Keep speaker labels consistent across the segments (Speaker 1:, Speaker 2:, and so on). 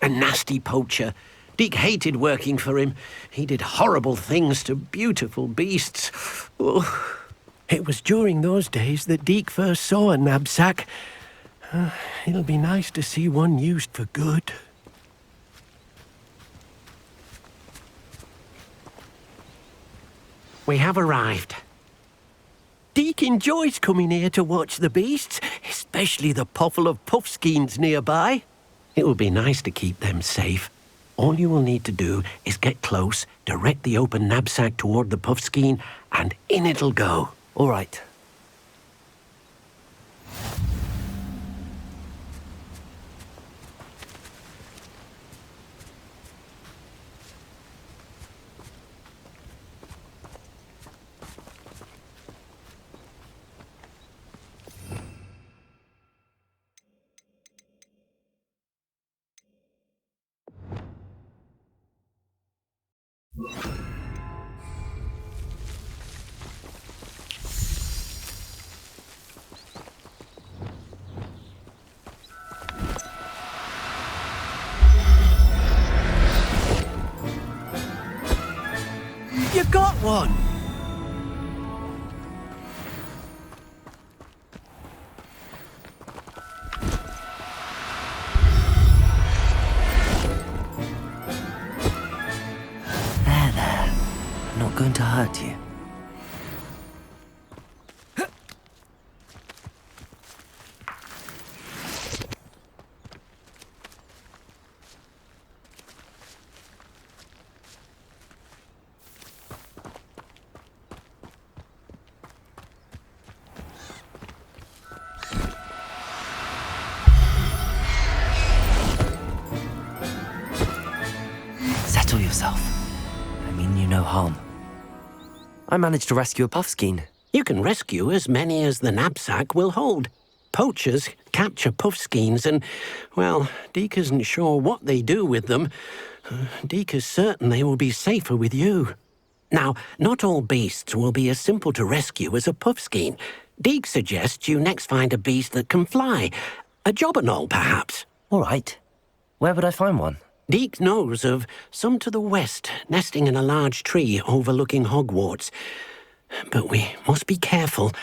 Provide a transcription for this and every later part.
Speaker 1: A nasty poacher. Deke hated working for him. He did horrible things to beautiful beasts. Oh. It was during those days that Deke first saw a knapsack. It'll be nice to see one used for good. We have arrived. Deke enjoys coming here to watch the beasts, especially the potful of puffskeins nearby. It will be nice to keep them safe. All you will need to do is get close, direct the open knapsack toward the puffskein, and in it'll go.
Speaker 2: All right.
Speaker 1: You got one!
Speaker 2: There. Not going to hurt you. Settle yourself. I mean you no harm. I managed to rescue a puffskein.
Speaker 1: You can rescue as many as the knapsack will hold. Poachers capture puffskeins and, well, Deke isn't sure what they do with them. Deke is certain they will be safer with you. Now, not all beasts will be as simple to rescue as a puffskein. Deke suggests you next find a beast that can fly. A jobberknoll, perhaps.
Speaker 2: All right. Where would I find one?
Speaker 1: Deke knows of some to the west, nesting in a large tree overlooking Hogwarts. But we must be careful.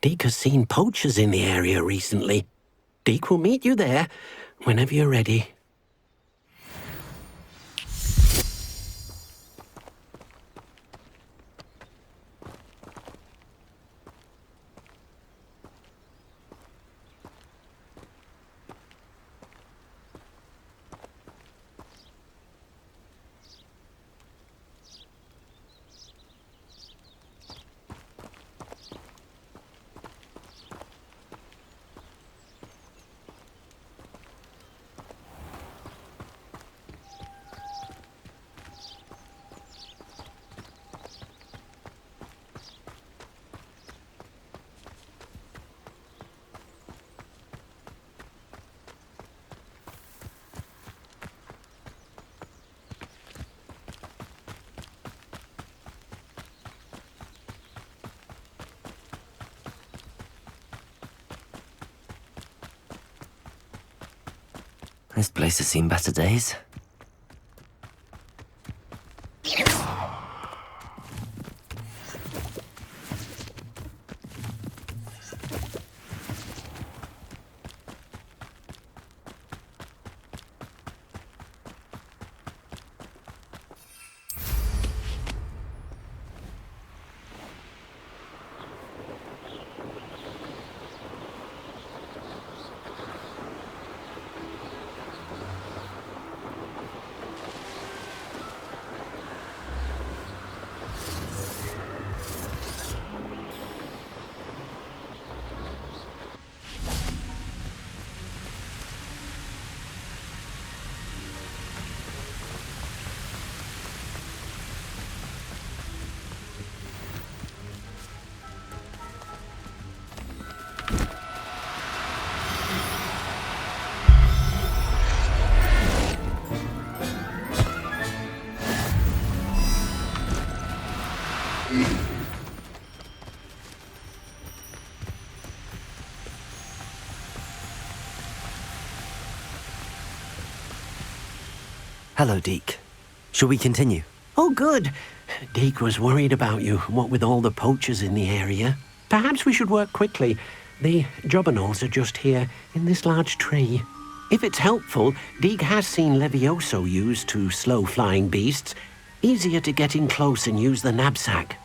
Speaker 1: Deke has seen poachers in the area recently. Deke will meet you there whenever you're ready.
Speaker 2: This place has seen better days. Hello, Deke. Shall we continue?
Speaker 1: Oh, good. Deke was worried about you, what with all the poachers in the area. Perhaps we should work quickly. The jobberknolls are just here, in this large tree. If it's helpful, Deke has seen Levioso used to slow flying beasts. Easier to get in close and use the knapsack.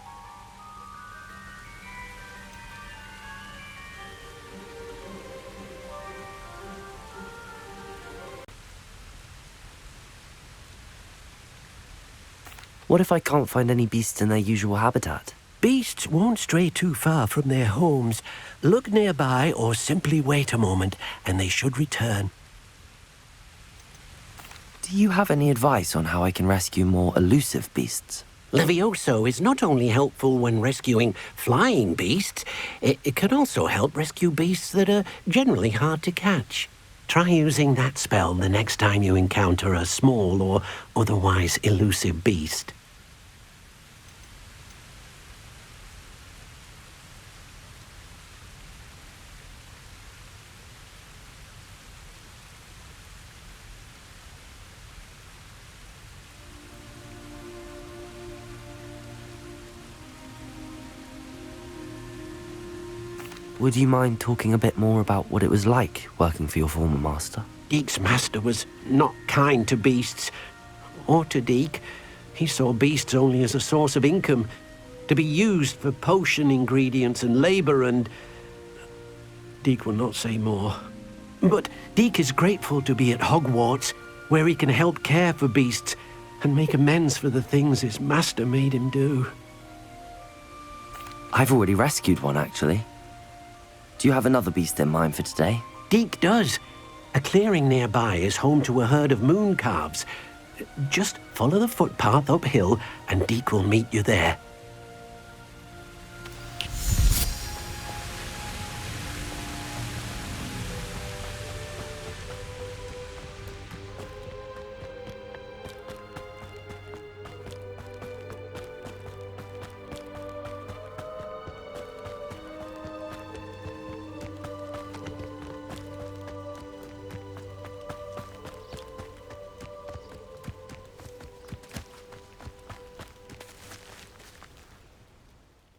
Speaker 2: What if I can't find any beasts in their usual habitat?
Speaker 1: Beasts won't stray too far from their homes. Look nearby or simply wait a moment, and they should return.
Speaker 2: Do you have any advice on how I can rescue more elusive beasts?
Speaker 1: Levioso is not only helpful when rescuing flying beasts, it can also help rescue beasts that are generally hard to catch. Try using that spell the next time you encounter a small or otherwise elusive beast.
Speaker 2: Would you mind talking a bit more about what it was like working for your former master?
Speaker 1: Deke's master was not kind to beasts, or to Deke. He saw beasts only as a source of income, to be used for potion ingredients and labor, and Deke will not say more. But Deke is grateful to be at Hogwarts, where he can help care for beasts and make amends for the things his master made him do.
Speaker 2: I've already rescued one, actually. Do you have another beast in mind for today?
Speaker 1: Deke does. A clearing nearby is home to a herd of moon calves. Just follow the footpath uphill and Deke will meet you there.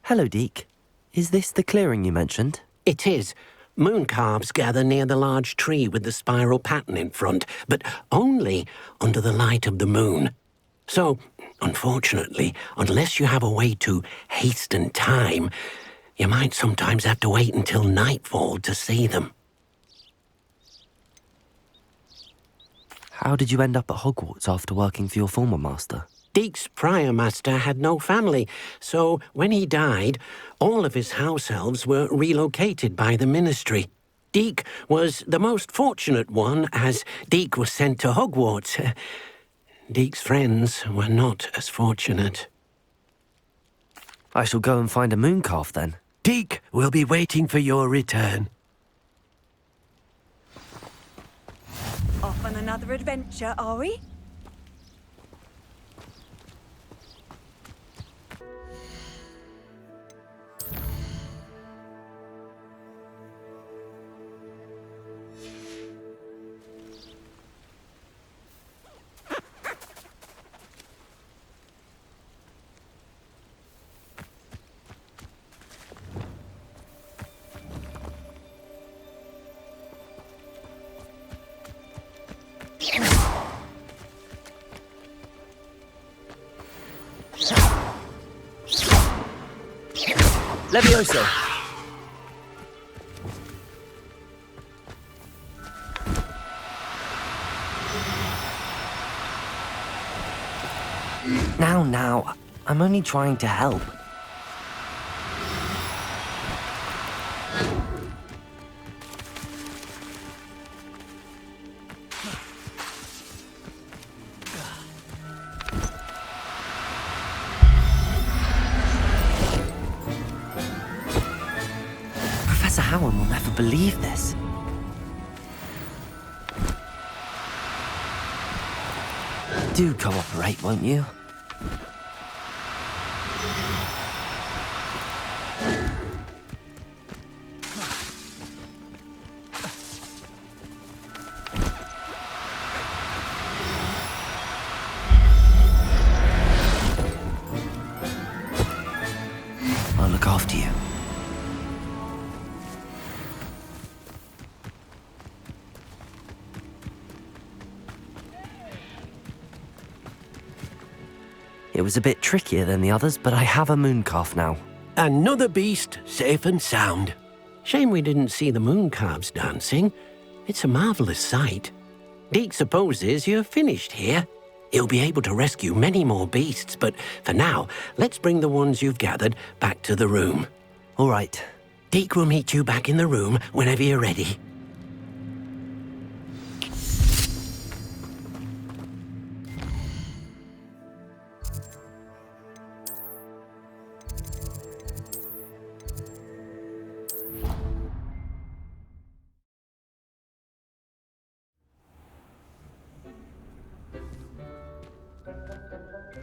Speaker 2: Hello, Deke. Is this the clearing you mentioned?
Speaker 1: It is. Moon calves gather near the large tree with the spiral pattern in front, but only under the light of the moon. So, unfortunately, unless you have a way to hasten time, you might sometimes have to wait until nightfall to see them.
Speaker 2: How did you end up at Hogwarts after working for your former master?
Speaker 1: Deke's prior master had no family, so when he died, all of his house elves were relocated by the ministry. Deke was the most fortunate one, as Deke was sent to Hogwarts. Deke's friends were not as fortunate.
Speaker 2: I shall go and find a moon calf then.
Speaker 1: Deke will be waiting for your return.
Speaker 3: Off on another adventure, are we?
Speaker 2: Levioso! Now, I'm only trying to help. Professor Howard will never believe this. Do cooperate, won't you? look after you. It was a bit trickier than the others, but I have a mooncalf now.
Speaker 1: Another beast, safe and sound. Shame we didn't see the mooncalves dancing. It's a marvellous sight. Deke supposes you're finished here. He'll be able to rescue many more beasts, but for now, let's bring the ones you've gathered back to the room.
Speaker 2: All right.
Speaker 1: Deke will meet you back in the room whenever you're ready.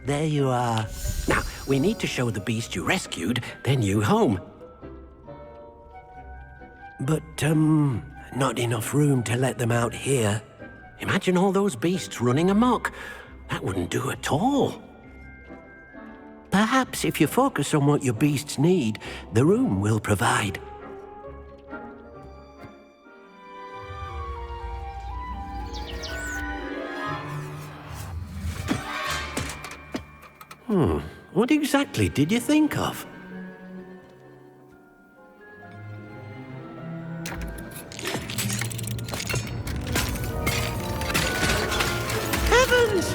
Speaker 1: There you are. Now, we need to show the beast you rescued their new home. But, not enough room to let them out here. Imagine all those beasts running amok. That wouldn't do at all. Perhaps if you focus on what your beasts need, the room will provide. What exactly did you think of? Heavens!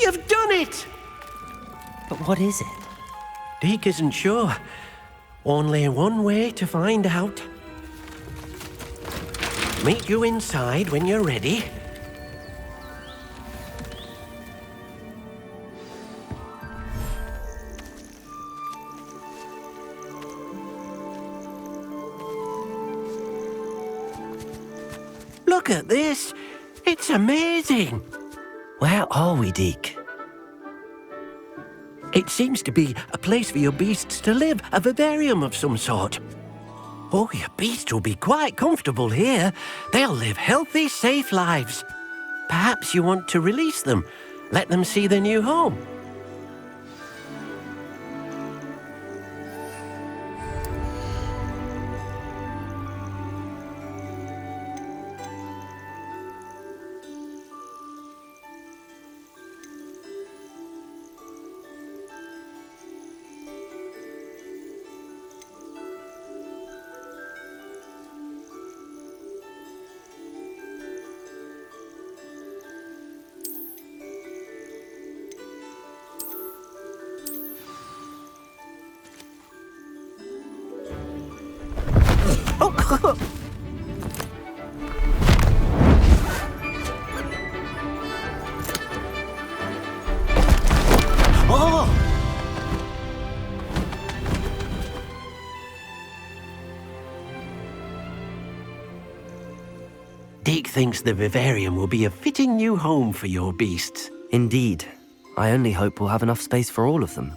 Speaker 1: You've done it!
Speaker 2: But what is it?
Speaker 1: Deke isn't sure. Only one way to find out. Meet you inside when you're ready. Look at this! It's amazing!
Speaker 2: Where are we, Deke?
Speaker 1: It seems to be a place for your beasts to live, a vivarium of some sort. Oh, your beasts will be quite comfortable here. They'll live healthy, safe lives. Perhaps you want to release them, let them see their new home. Oh! Deke thinks the vivarium will be a fitting new home for your beasts.
Speaker 2: Indeed. I only hope we'll have enough space for all of them.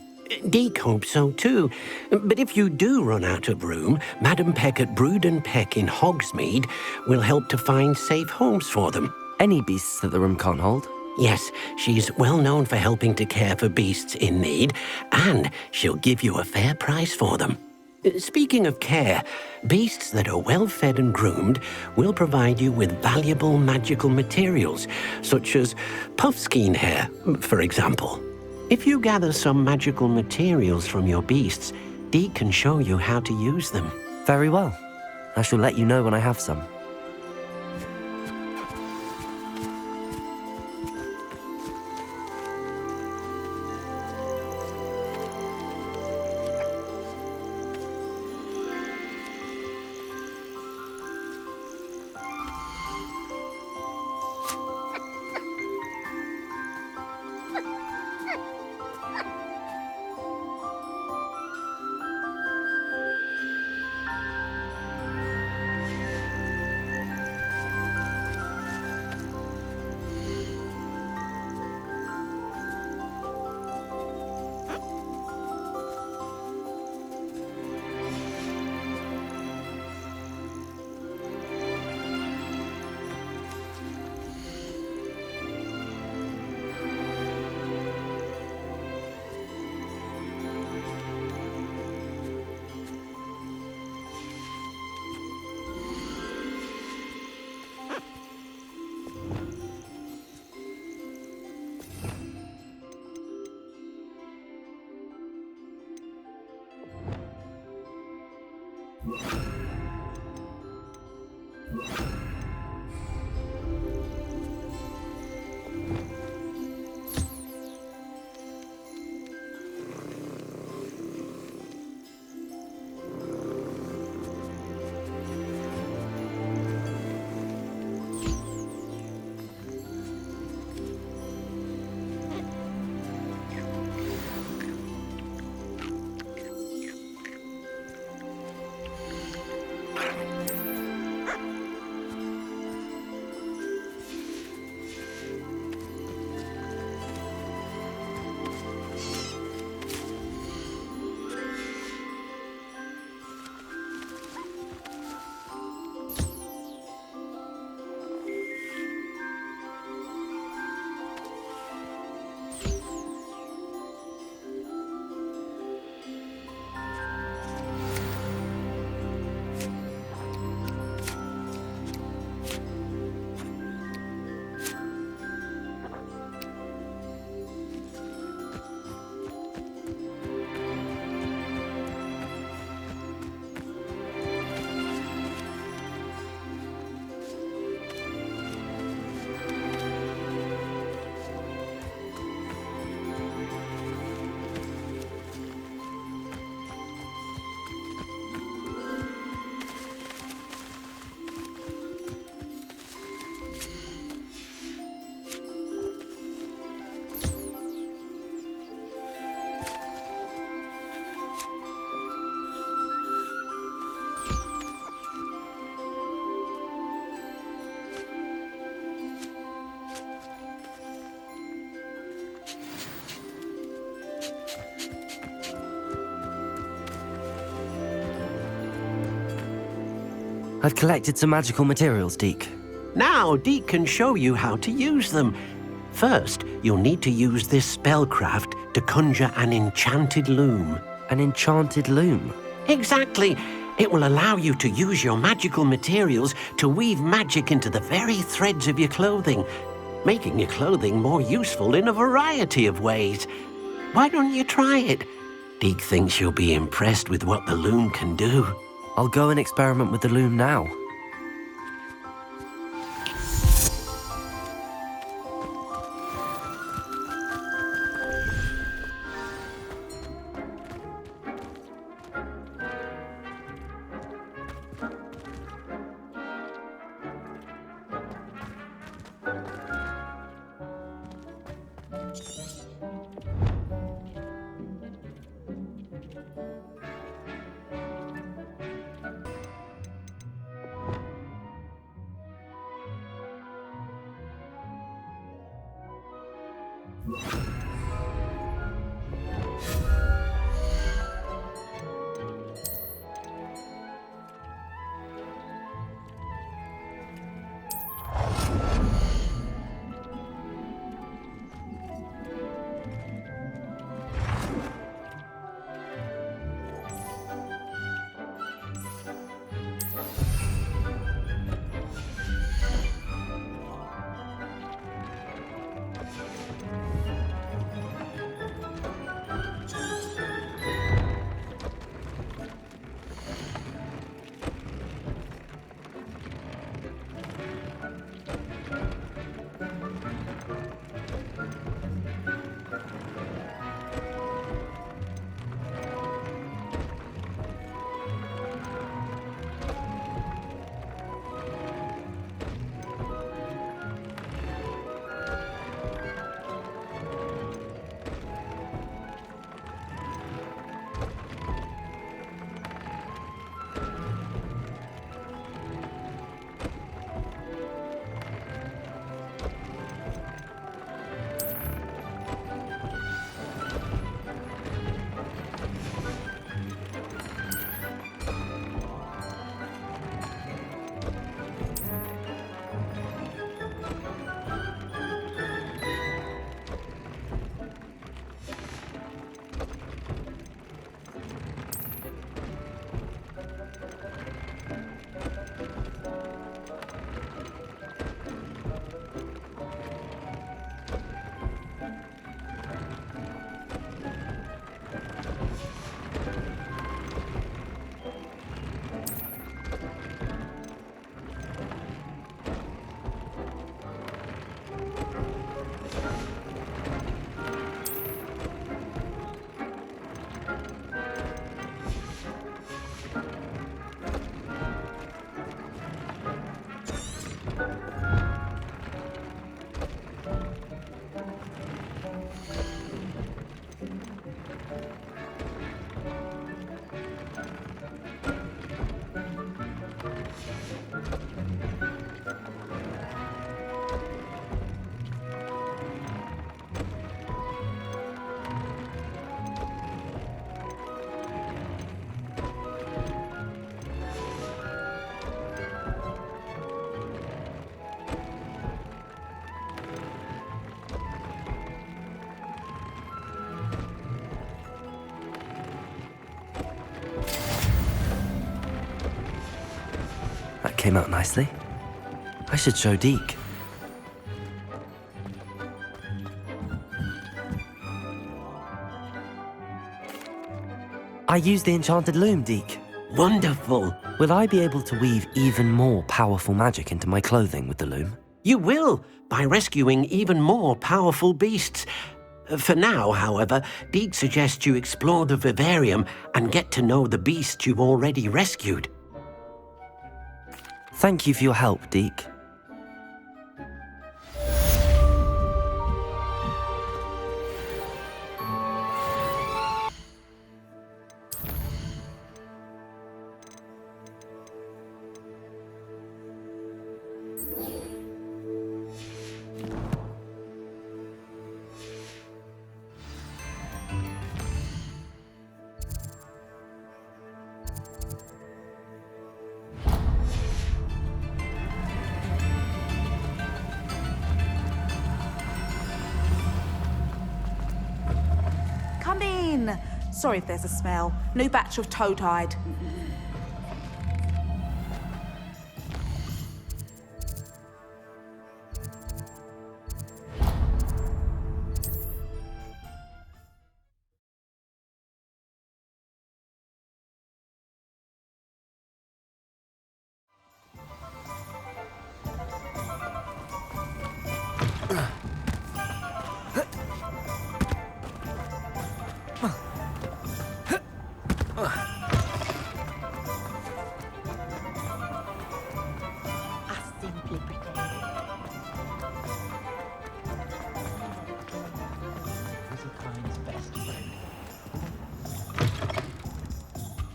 Speaker 1: Deke hopes so too. But if you do run out of room, Madam Peck at Brood and Peck in Hogsmeade will help to find safe homes for them.
Speaker 2: Any beasts that the room can't hold?
Speaker 1: Yes, she's well known for helping to care for beasts in need, and she'll give you a fair price for them. Speaking of care, beasts that are well fed and groomed will provide you with valuable magical materials, such as puffskein hair, for example. If you gather some magical materials from your beasts, Deke can show you how to use them.
Speaker 2: Very well. I shall let you know when I have some. I've collected some magical materials, Deke.
Speaker 1: Now, Deke can show you how to use them. First, you'll need to use this spellcraft to conjure an enchanted loom.
Speaker 2: An enchanted loom?
Speaker 1: Exactly. It will allow you to use your magical materials to weave magic into the very threads of your clothing, making your clothing more useful in a variety of ways. Why don't you try it? Deke thinks you'll be impressed with what the loom can do.
Speaker 2: I'll go and experiment with the loom now. That came out nicely. I should show Deke. I used the enchanted loom, Deke.
Speaker 1: Wonderful.
Speaker 2: Will I be able to weave even more powerful magic into my clothing with the loom?
Speaker 1: You will, by rescuing even more powerful beasts. For now, however, Deke suggests you explore the vivarium and get to know the beasts you've already rescued.
Speaker 2: Thank you for your help, Deke.
Speaker 4: in. Sorry if there's a smell. New batch of toad-hide.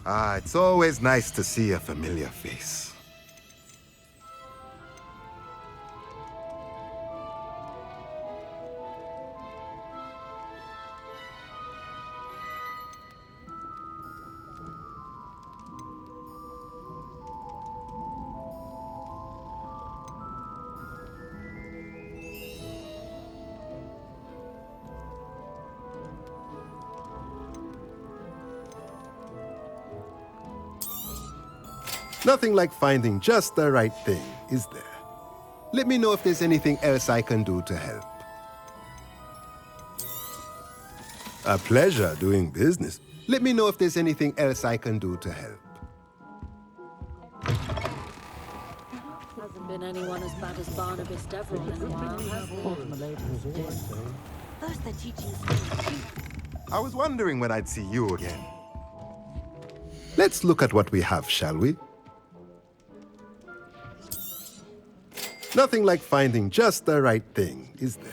Speaker 5: Ah, it's always nice to see a familiar face. Nothing like finding just the right thing, is there? Let me know if there's anything else I can do to help. A pleasure doing business. Let me know if there's anything else I can do to help.
Speaker 6: Hasn't been anyone as bad as Barnabas Deverell in a while, has there?
Speaker 3: First they're teaching
Speaker 5: I was wondering when I'd see you again. Let's look at what we have, shall we? Nothing like finding just the right thing, is there?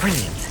Speaker 2: Brilliant.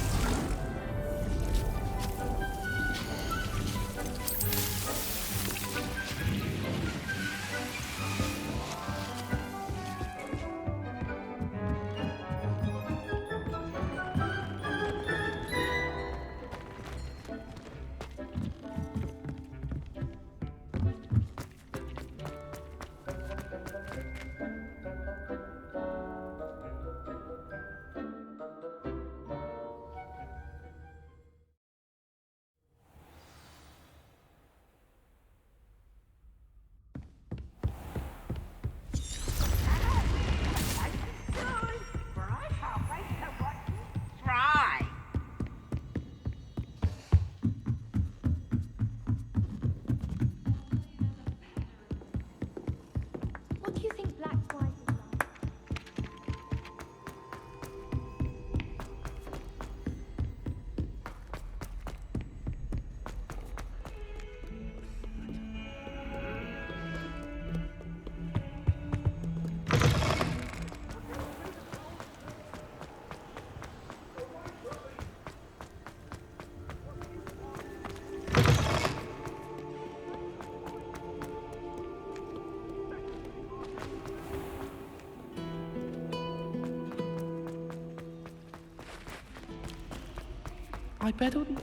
Speaker 7: I bet on...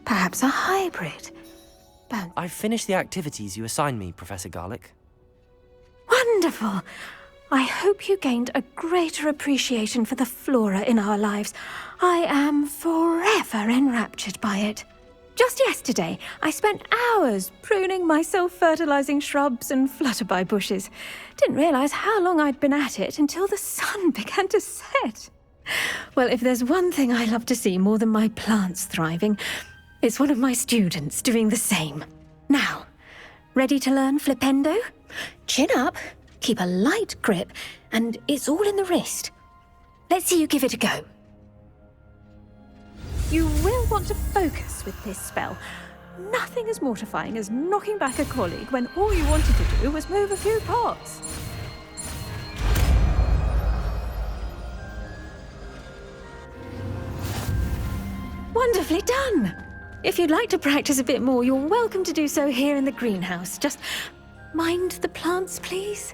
Speaker 8: Perhaps a hybrid.
Speaker 2: I've finished the activities you assigned me, Professor Garlick.
Speaker 8: Wonderful! I hope you gained a greater appreciation for the flora in our lives. I am forever enraptured by it. Just yesterday, I spent hours pruning my self-fertilizing shrubs and flutterby bushes. Didn't realize how long I'd been at it until the sun began to set. Well, if there's one thing I love to see more than my plants thriving, it's one of my students doing the same. Now, ready to learn Flipendo? Chin up, keep a light grip, and it's all in the wrist. Let's see you give it a go. You will want to focus with this spell. Nothing as mortifying as knocking back a colleague when all you wanted to do was move a few pots. Wonderfully done! If you'd like to practice a bit more, you're welcome to do so here in the greenhouse. Just mind the plants, please.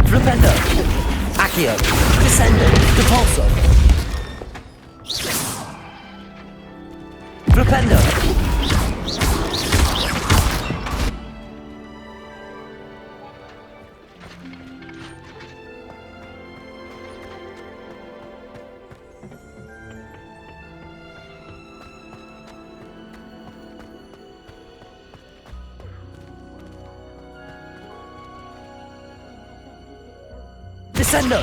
Speaker 2: Flipendo! Accio! Descendo! Depulso! Flipendo! Descendo!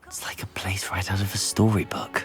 Speaker 2: It's like a place right out of a storybook.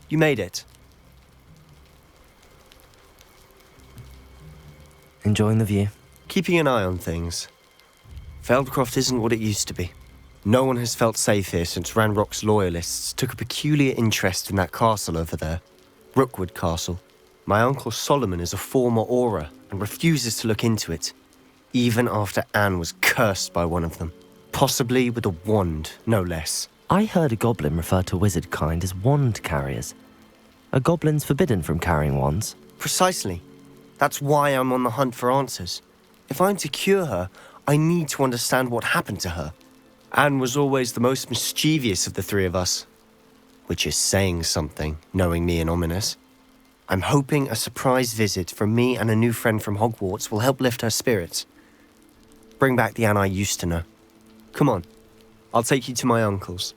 Speaker 9: You made it.
Speaker 2: Enjoying the view?
Speaker 9: Keeping an eye on things. Feldcroft isn't what it used to be. No one has felt safe here since Ranrock's loyalists took a peculiar interest in that castle over there. Rookwood Castle. My uncle Solomon is a former Auror and refuses to look into it, even after Anne was cursed by one of them. Possibly with a wand, no less.
Speaker 2: I heard a goblin refer to wizard kind as wand carriers. Are goblins forbidden from carrying wands?
Speaker 9: Precisely. That's why I'm on the hunt for answers. If I'm to cure her, I need to understand what happened to her. Anne was always the most mischievous of the three of us. Which is saying something, knowing me and Ominous. I'm hoping a surprise visit from me and a new friend from Hogwarts will help lift her spirits. Bring back the Anne I used to know. Come on, I'll take you to my uncle's.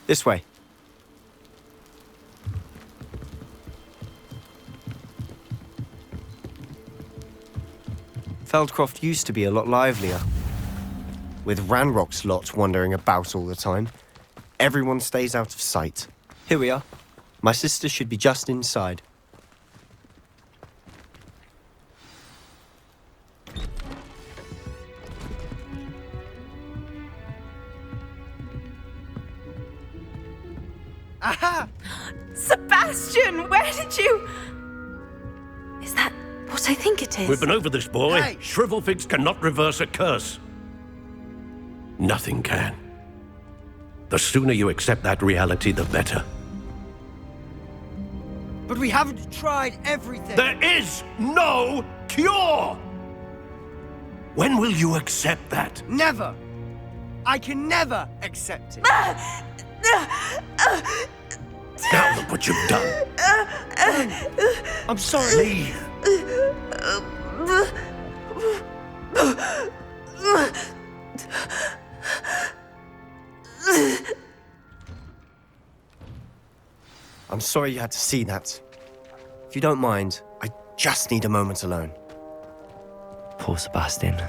Speaker 9: This way. Feldcroft used to be a lot livelier. With Ranrock's lot wandering about all the time, everyone stays out of sight. Here we are. My sister should be just inside.
Speaker 4: Aha! Sebastian, where did you...
Speaker 8: Is that what I think it is?
Speaker 7: We've been over this, boy.
Speaker 9: Hey!
Speaker 7: Shrivelfigs cannot reverse a curse. Nothing can. The sooner you accept that reality, the better.
Speaker 9: But we haven't tried everything.
Speaker 7: There is no cure! When will you accept that?
Speaker 9: Never! I can never accept it.
Speaker 7: Now look what you've done.
Speaker 9: I'm sorry.
Speaker 7: Leave.
Speaker 9: I'm sorry you had to see that. If you don't mind, I just need a moment alone.
Speaker 2: Poor Sebastian.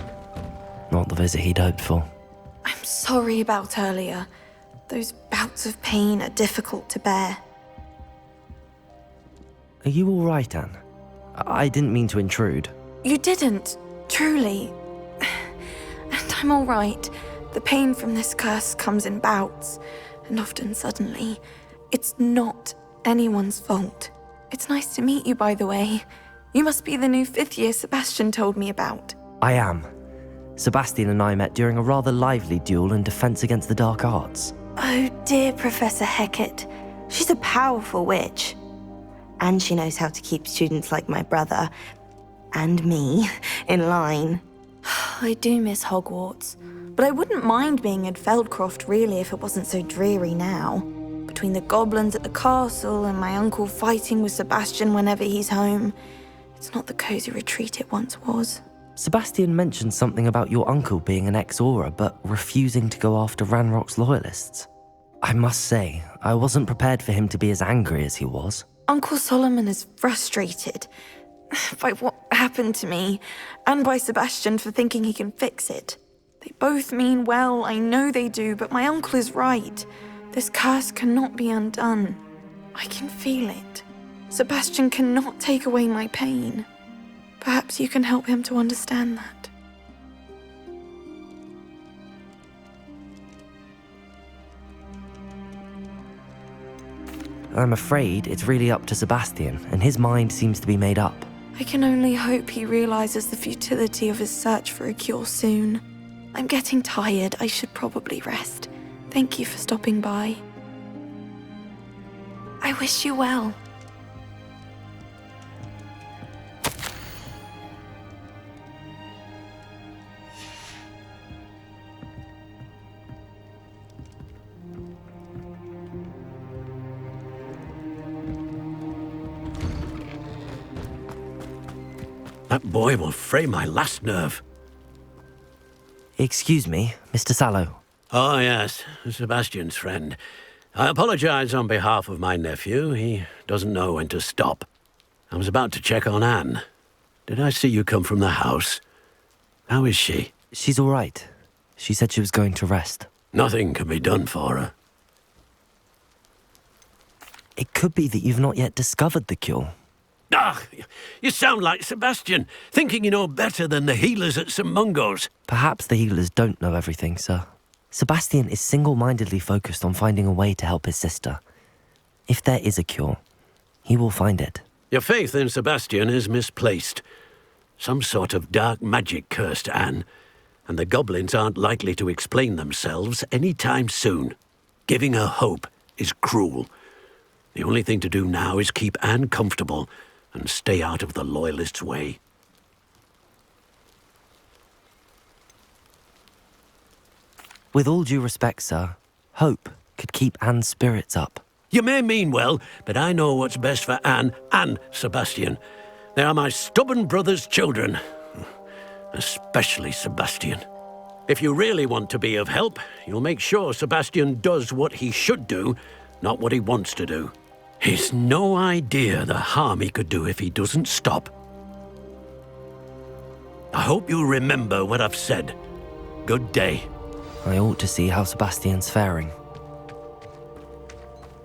Speaker 2: Not the visit he'd hoped for.
Speaker 10: I'm sorry about earlier. Those bouts of pain are difficult to bear.
Speaker 2: Are you all right, Anne? I didn't mean to intrude.
Speaker 10: You didn't, truly. And I'm all right. The pain from this curse comes in bouts, and often suddenly. It's not anyone's fault. It's nice to meet you, by the way. You must be the new 5th year Sebastian told me about.
Speaker 2: I am. Sebastian and I met during a rather lively duel in Defense Against the Dark Arts.
Speaker 10: Oh dear, Professor Hecat. She's a powerful witch. And she knows how to keep students like my brother, and me, in line. I do miss Hogwarts, but I wouldn't mind being at Feldcroft really if it wasn't so dreary now. Between the goblins at the castle and my uncle fighting with Sebastian whenever he's home, it's not the cozy retreat it once was.
Speaker 2: Sebastian mentioned something about your uncle being an ex-Auror, but refusing to go after Ranrock's loyalists. I must say, I wasn't prepared for him to be as angry as he was.
Speaker 10: Uncle Solomon is frustrated by what happened to me, and by Sebastian for thinking he can fix it. They both mean well, I know they do, but my uncle is right. This curse cannot be undone. I can feel it. Sebastian cannot take away my pain. Perhaps you can help him to understand that.
Speaker 2: I'm afraid it's really up to Sebastian, and his mind seems to be made up.
Speaker 10: I can only hope he realizes the futility of his search for a cure soon. I'm getting tired. I should probably rest. Thank you for stopping by. I wish you well.
Speaker 7: That boy will fray my last nerve.
Speaker 2: Excuse me, Mr. Sallow.
Speaker 7: Oh, yes, Sebastian's friend. I apologize on behalf of my nephew. He doesn't know when to stop. I was about to check on Anne. Did I see you come from the house? How is she?
Speaker 2: She's all right. She said she was going to rest.
Speaker 7: Nothing can be done for her.
Speaker 2: It could be that you've not yet discovered the cure.
Speaker 7: Ah, you sound like Sebastian, thinking you know better than the healers at St. Mungo's.
Speaker 2: Perhaps the healers don't know everything, sir. Sebastian is single-mindedly focused on finding a way to help his sister. If there is a cure, he will find it.
Speaker 7: Your faith in Sebastian is misplaced. Some sort of dark magic cursed Anne, and the goblins aren't likely to explain themselves any time soon. Giving her hope is cruel. The only thing to do now is keep Anne comfortable and stay out of the Loyalists' way.
Speaker 2: With all due respect, sir, hope could keep Anne's spirits up.
Speaker 7: You may mean well, but I know what's best for Anne and Sebastian. They are my stubborn brother's children. Especially Sebastian. If you really want to be of help, you'll make sure Sebastian does what he should do, not what he wants to do. He's no idea the harm he could do if he doesn't stop. I hope you remember what I've said. Good day.
Speaker 2: I ought to see how Sebastian's faring.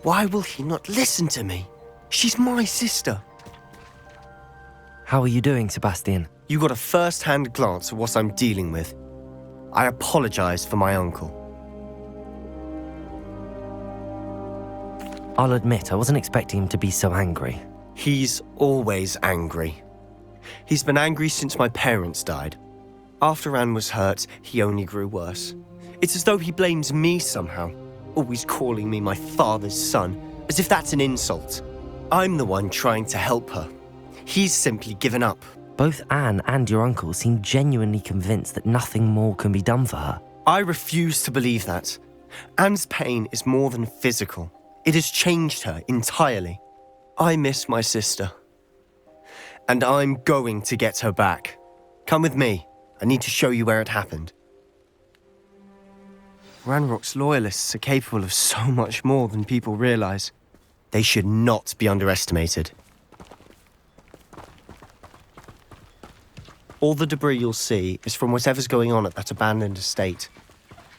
Speaker 9: Why will he not listen to me? She's my sister.
Speaker 2: How are you doing, Sebastian?
Speaker 9: You got a first-hand glance at what I'm dealing with. I apologize for my uncle.
Speaker 2: I'll admit, I wasn't expecting him to be so angry.
Speaker 9: He's always angry. He's been angry since my parents died. After Anne was hurt, he only grew worse. It's as though he blames me somehow, always calling me my father's son, as if that's an insult. I'm the one trying to help her. He's simply given up.
Speaker 2: Both Anne and your uncle seem genuinely convinced that nothing more can be done for her.
Speaker 9: I refuse to believe that. Anne's pain is more than physical. It has changed her entirely. I miss my sister. And I'm going to get her back. Come with me. I need to show you where it happened. Ranrock's Loyalists are capable of so much more than people realize. They should not be underestimated. All the debris you'll see is from whatever's going on at that abandoned estate.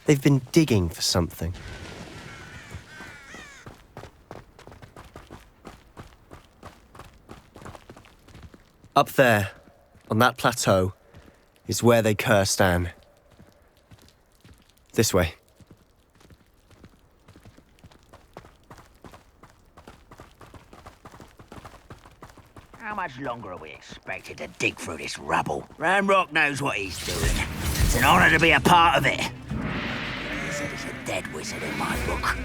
Speaker 9: They've been digging for something. Up there, on that plateau, is where they cursed Anne. This way.
Speaker 11: How much longer are we expected to dig through this rubble? Ranrock knows what he's doing. It's an honor to be a part of it. Wizard is a dead wizard in my book.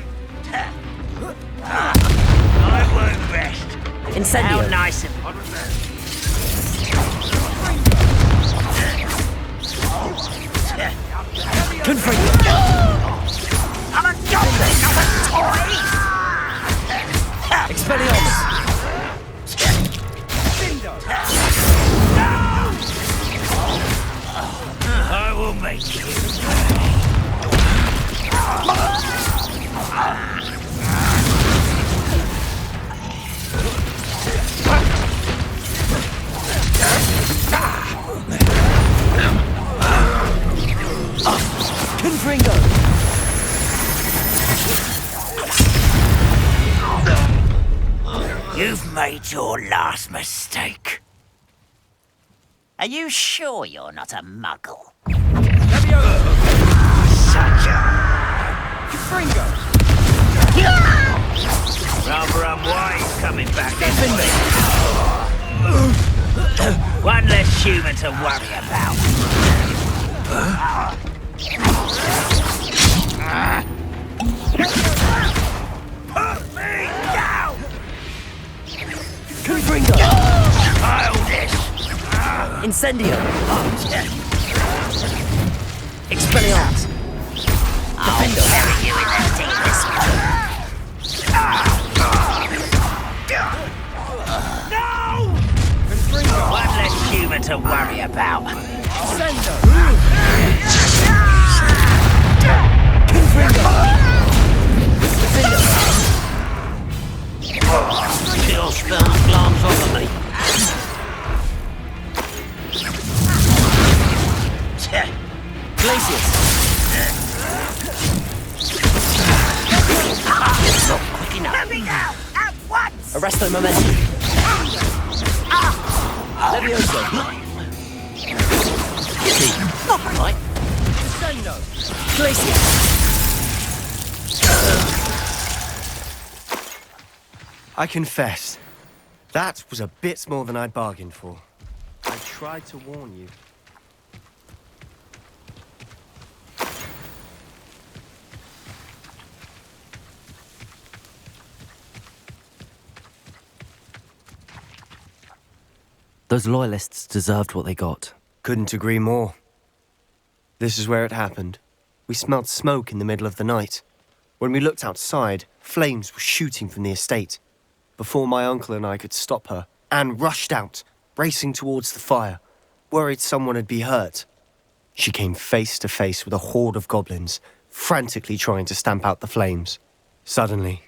Speaker 11: I work best.
Speaker 2: Incendio.
Speaker 11: How nice of
Speaker 2: Confringo.
Speaker 11: I'm a goblin, not a toy!
Speaker 2: Expelliarmus.
Speaker 11: I will make you.
Speaker 2: Confringo.
Speaker 11: You've made your last mistake. Are you sure you're not a muggle? Such a...
Speaker 2: Confringo.
Speaker 11: Rather unwise coming back, isn't it? One less human to worry about. Put me down!
Speaker 2: Confringo.
Speaker 11: Childish!
Speaker 2: Incendio. Expelliarmus.
Speaker 11: I'll bury you in the deepest No! One less human to worry about.
Speaker 2: Sendo. Confringo.
Speaker 1: Chill spells glance off of me.
Speaker 2: Glacius.
Speaker 1: Not quick enough.
Speaker 11: Let me out! At once!
Speaker 2: Arresto momentum.
Speaker 12: Levioso. Right. Say no.
Speaker 4: Glacier.
Speaker 9: I confess, that was a bit more than I'd bargained for. I tried to warn you.
Speaker 2: Those loyalists deserved what they got.
Speaker 9: Couldn't agree more. This is where it happened. We smelled smoke in the middle of the night. When we looked outside, flames were shooting from the estate. Before my uncle and I could stop her, Anne rushed out, racing towards the fire, worried someone had been hurt. She came face to face with a horde of goblins, frantically trying to stamp out the flames. Suddenly,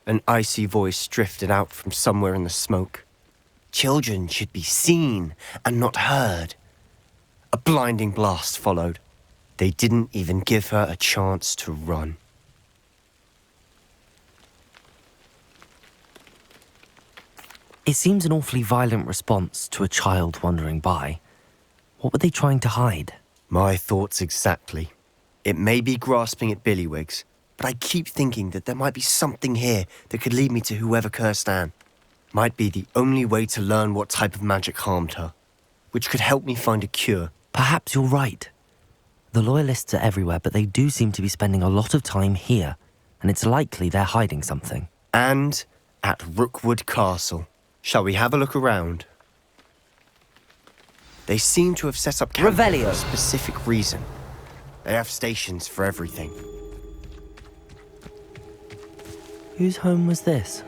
Speaker 9: an icy voice drifted out from somewhere in the smoke. Children should be seen and not heard. A blinding blast followed. They didn't even give her a chance to run.
Speaker 2: It seems an awfully violent response to a child wandering by. What were they trying to hide?
Speaker 9: My thoughts exactly. It may be grasping at Billywigs, but I keep thinking that there might be something here that could lead me to whoever cursed Anne. Might be the only way to learn what type of magic harmed her, which could help me find a cure.
Speaker 2: Perhaps you're right. The Loyalists are everywhere, but they do seem to be spending a lot of time here, and it's likely they're hiding something.
Speaker 9: And at Rookwood Castle. Shall we have a look around? They seem to have set up camp for a specific reason. They have stations for everything.
Speaker 2: Whose home was this?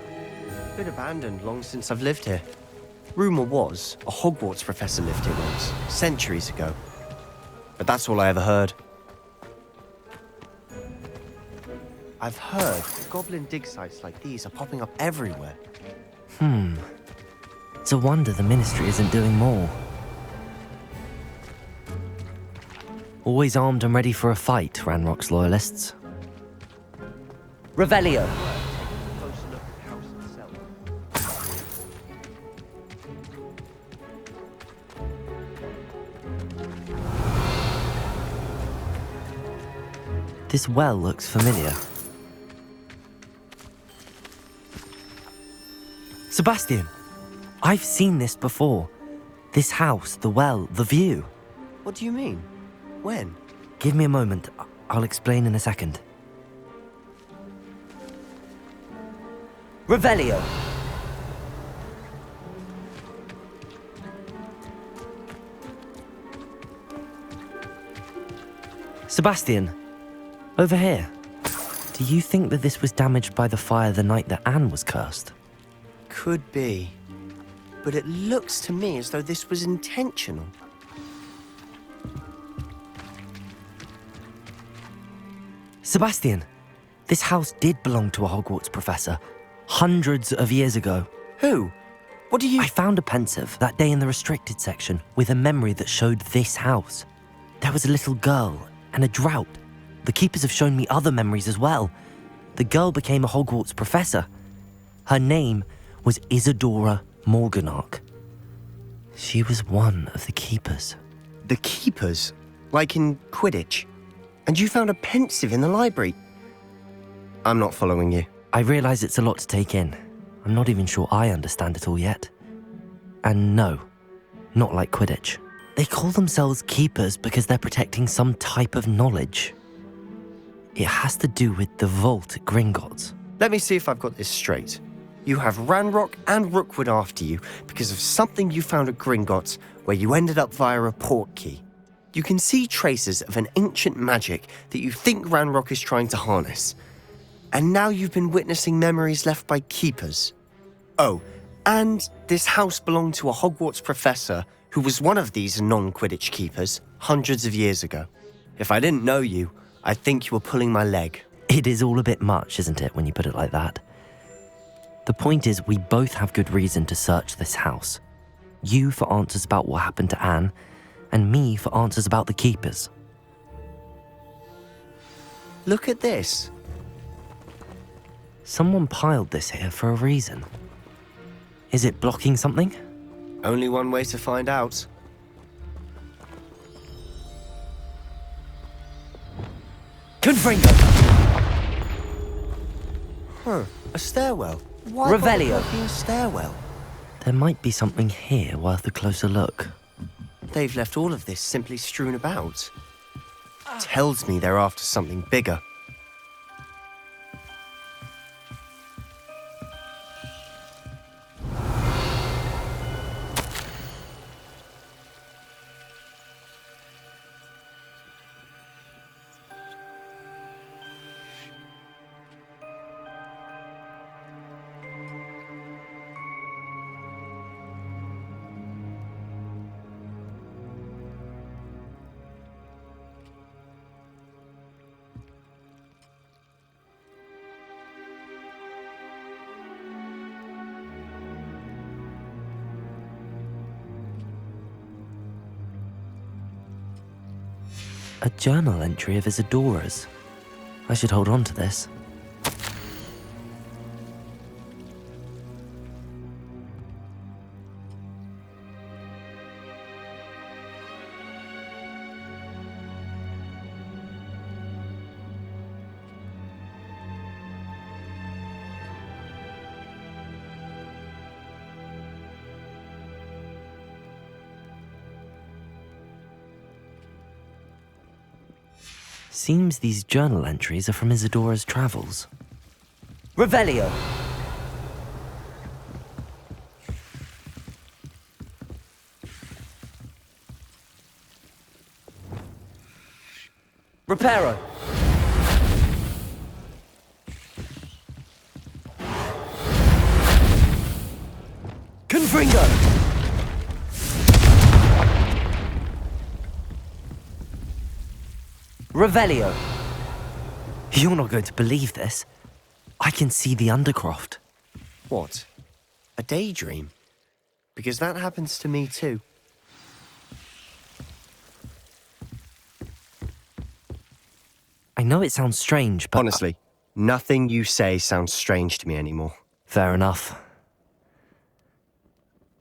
Speaker 9: Been abandoned long since I've lived here. Rumour was a Hogwarts professor lived here once, centuries ago. But that's all I ever heard. I've heard goblin dig sites like these are popping up everywhere.
Speaker 2: It's a wonder the Ministry isn't doing more. Always armed and ready for a fight, Ranrock's Loyalists.
Speaker 12: Revelio.
Speaker 2: This well looks familiar. Sebastian! I've seen this before. This house, the well, the view.
Speaker 9: What do you mean? When?
Speaker 2: Give me a moment. I'll explain in a second.
Speaker 12: Revelio.
Speaker 2: Sebastian, over here. Do you think that this was damaged by the fire the night that Anne was cursed?
Speaker 9: Could be. But it looks to me as though this was intentional.
Speaker 2: Sebastian, this house did belong to a Hogwarts professor, hundreds of years ago.
Speaker 9: Who? What do you...
Speaker 2: I found a pensive that day in the restricted section with a memory that showed this house. There was a little girl and a drought. The keepers have shown me other memories as well. The girl became a Hogwarts professor. Her name was Isadora Morganach. She was one of the keepers.
Speaker 9: The keepers? Like in Quidditch? And you found a pensive in the library? I'm not following you.
Speaker 2: I realise it's a lot to take in. I'm not even sure I understand it all yet. And no, not like Quidditch. They call themselves keepers because they're protecting some type of knowledge. It has to do with the vault at Gringotts.
Speaker 9: Let me see if I've got this straight. You have Ranrock and Rookwood after you because of something you found at Gringotts where you ended up via a portkey. You can see traces of an ancient magic that you think Ranrock is trying to harness. And now you've been witnessing memories left by keepers. Oh, and this house belonged to a Hogwarts professor who was one of these non-Quidditch keepers hundreds of years ago. If I didn't know you, I'd think you were pulling my leg.
Speaker 2: It is all a bit much, isn't it, when you put it like that? The point is, we both have good reason to search this house. You for answers about what happened to Anne, and me for answers about the keepers.
Speaker 9: Look at this.
Speaker 2: Someone piled this here for a reason. Is it blocking something?
Speaker 9: Only one way to find out.
Speaker 2: Confringo!
Speaker 9: Huh, a stairwell. Why
Speaker 2: Revelio.
Speaker 9: bother be a stairwell?
Speaker 2: There might be something here worth a closer look.
Speaker 9: They've left all of this simply strewn about. Tells me they're after something bigger.
Speaker 2: A journal entry of Isadora's. I should hold on to this. Seems these journal entries are from Isadora's travels. Revelio! Reparo! Confringo! Revelio. You're not going to believe this. I can see the Undercroft.
Speaker 9: What? A daydream? Because that happens to me too.
Speaker 2: I know it sounds strange, but...
Speaker 9: Honestly, nothing you say sounds strange to me anymore.
Speaker 2: Fair enough.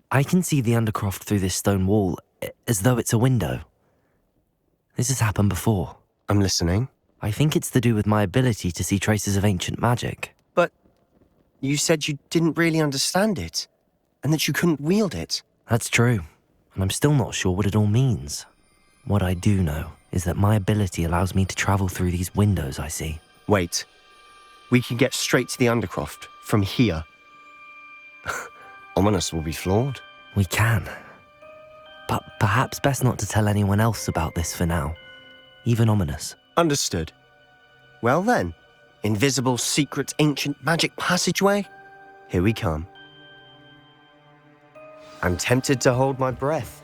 Speaker 2: I can see the Undercroft through this stone wall, as though it's a window. This has happened before.
Speaker 9: I'm listening.
Speaker 2: I think it's to do with my ability to see traces of ancient magic.
Speaker 9: But you said you didn't really understand it, and that you couldn't wield it.
Speaker 2: That's true, and I'm still not sure what it all means. What I do know is that my ability allows me to travel through these windows I see.
Speaker 9: Wait. We can get straight to the Undercroft from here. Ominous will be flawed.
Speaker 2: We can. But perhaps best not to tell anyone else about this for now. Even Ominous.
Speaker 9: Understood. Well then, invisible, secret, ancient magic passageway? Here we come. I'm tempted to hold my breath.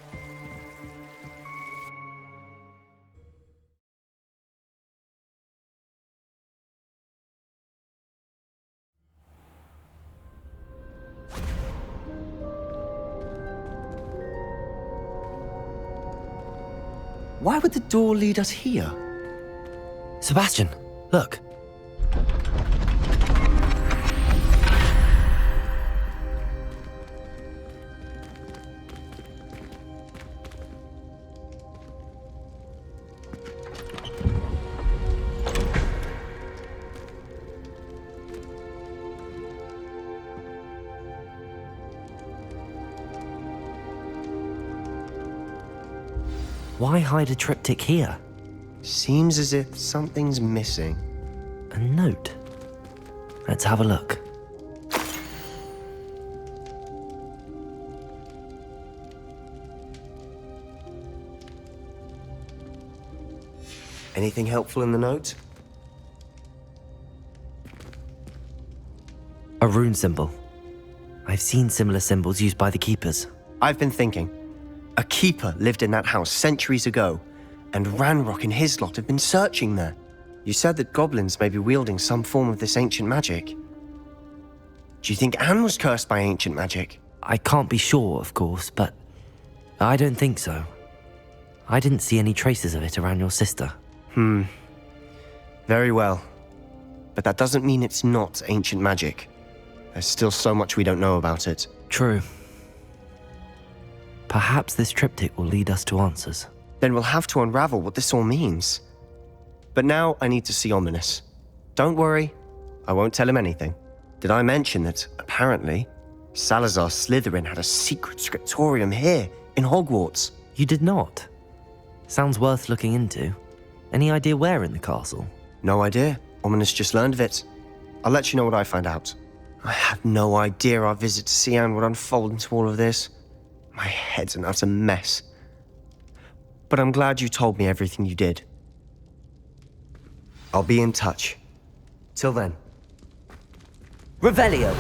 Speaker 9: Why would the door lead us here?
Speaker 2: Sebastian, look. Why hide a triptych here?
Speaker 9: Seems as if something's missing.
Speaker 2: A note. Let's have a look.
Speaker 9: Anything helpful in the note?
Speaker 2: A rune symbol. I've seen similar symbols used by the keepers.
Speaker 9: I've been thinking. A keeper lived in that house centuries ago, and Ranrock and his lot have been searching there. You said that goblins may be wielding some form of this ancient magic. Do you think Anne was cursed by ancient magic?
Speaker 2: I can't be sure, of course, but I don't think so. I didn't see any traces of it around your sister.
Speaker 9: Very well. But that doesn't mean it's not ancient magic. There's still so much we don't know about it.
Speaker 2: True. Perhaps this triptych will lead us to answers.
Speaker 9: Then we'll have to unravel what this all means. But now I need to see Ominous. Don't worry, I won't tell him anything. Did I mention that, apparently, Salazar Slytherin had a secret scriptorium here, in Hogwarts?
Speaker 2: You did not? Sounds worth looking into. Any idea where in the castle?
Speaker 9: No idea. Ominous just learned of it. I'll let you know what I find out. I had no idea our visit to Cian would unfold into all of this. My head's an utter mess. But I'm glad you told me everything you did. I'll be in touch. Till then.
Speaker 2: Revelio!